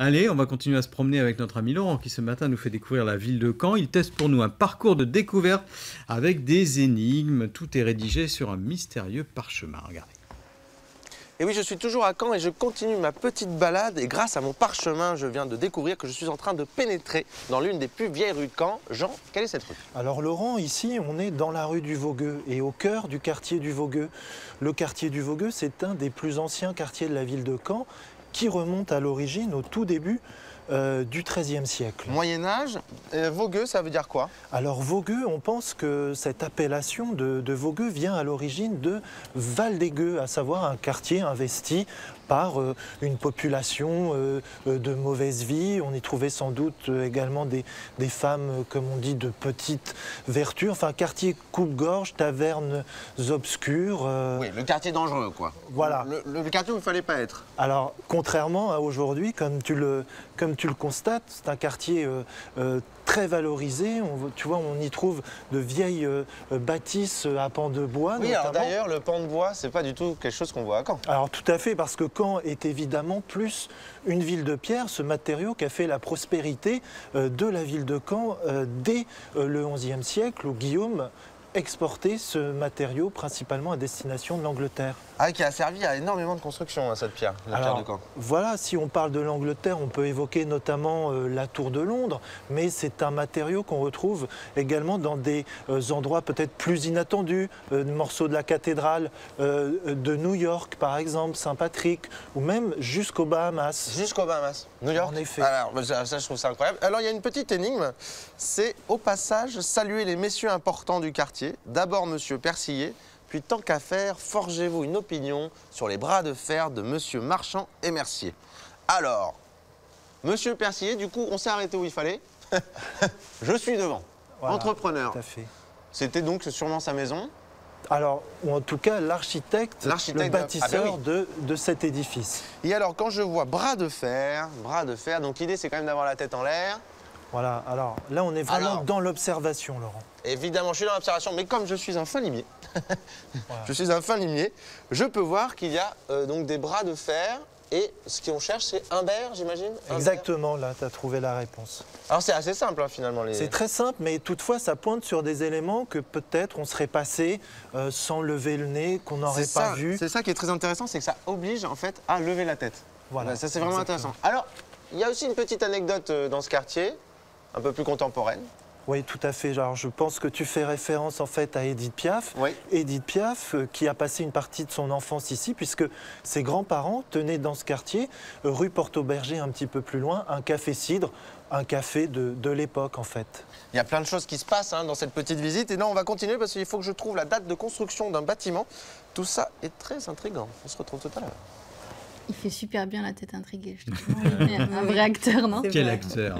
Allez, on va continuer à se promener avec notre ami Laurent qui ce matin nous fait découvrir la ville de Caen. Il teste pour nous un parcours de découverte avec des énigmes. Tout est rédigé sur un mystérieux parchemin. Regardez. Et oui, je suis toujours à Caen et je continue ma petite balade. Et grâce à mon parchemin, je viens de découvrir que je suis en train de pénétrer dans l'une des plus vieilles rues de Caen. Jean, quelle est cette rue? Alors Laurent, ici on est dans la rue du Vogueux et au cœur du quartier du Vogueux. Le quartier du Vogueux, c'est un des plus anciens quartiers de la ville de Caen qui remonte à l'origine au tout début du XIIIe siècle. Moyen-Âge, Vogueux, ça veut dire quoi? Alors Vogueux, on pense que cette appellation de Vogueux vient à l'origine de Val-des-Gueux, à savoir un quartier investi par une population de mauvaise vie. On y trouvait sans doute également des femmes, comme on dit, de petite vertu. Enfin, quartier coupe-gorge, tavernes obscures. Oui, le quartier dangereux, quoi. Voilà. Le quartier où il ne fallait pas être. Alors, contrairement à aujourd'hui, comme tu le constates, c'est un quartier très valorisé. Tu vois, on y trouve de vieilles bâtisses à pans de bois. Oui, notamment. alors d'ailleurs, le pan de bois, c'est pas du tout quelque chose qu'on voit à Caen. Alors tout à fait, parce que Caen est évidemment plus une ville de pierre, ce matériau qui a fait la prospérité de la ville de Caen dès le XIe siècle, où Guillaume exportait ce matériau principalement à destination de l'Angleterre. Ah, qui a servi à énormément de construction, cette pierre, la pierre de Caen. Voilà, si on parle de l'Angleterre, on peut évoquer notamment la Tour de Londres, mais c'est un matériau qu'on retrouve également dans des endroits peut-être plus inattendus, morceaux de la cathédrale de New York, par exemple, Saint-Patrick, ou même jusqu'aux Bahamas. Jusqu'aux Bahamas, New York. En effet. Alors, ça, je trouve ça incroyable. Alors, il y a une petite énigme, c'est au passage saluer les messieurs importants du quartier. D'abord, monsieur Persillet. Puis, tant qu'à faire, forgez-vous une opinion sur les bras de fer de monsieur Marchand et Mercier. Alors, monsieur Persillet, du coup, on s'est arrêté où il fallait. Je suis devant. Voilà, entrepreneur. Tout à fait. C'était donc sûrement sa maison. Alors, ou en tout cas, l'architecte, le bâtisseur oui. de cet édifice. Et alors, quand je vois bras de fer, donc l'idée, c'est quand même d'avoir la tête en l'air. Voilà, alors là, on est vraiment dans l'observation, Laurent. Évidemment, je suis dans l'observation, mais comme je suis un fin limier, voilà. Je suis un fin limier, je peux voir qu'il y a donc des bras de fer. Et ce qu'on cherche, c'est Humbert, j'imagine? Exactement, là, tu as trouvé la réponse. Alors, c'est assez simple, hein, finalement. C'est très simple, mais toutefois, ça pointe sur des éléments que peut-être on serait passé sans lever le nez, qu'on n'aurait pas vu. C'est ça qui est très intéressant, c'est que ça oblige, en fait, à lever la tête. Voilà. Ça, c'est vraiment intéressant. Alors, il y a aussi une petite anecdote dans ce quartier, un peu plus contemporaine. Oui, tout à fait. Alors, je pense que tu fais référence en fait à Édith Piaf. Oui. Édith Piaf qui a passé une partie de son enfance ici puisque ses grands-parents tenaient dans ce quartier, rue Porto-Berger un petit peu plus loin, un café cidre, un café de l'époque en fait. Il y a plein de choses qui se passent dans cette petite visite et là on va continuer parce qu'il faut que je trouve la date de construction d'un bâtiment. Tout ça est très intriguant. On se retrouve tout à l'heure. Il fait super bien la tête intriguée, je trouve. Un vrai acteur, non? Quel acteur!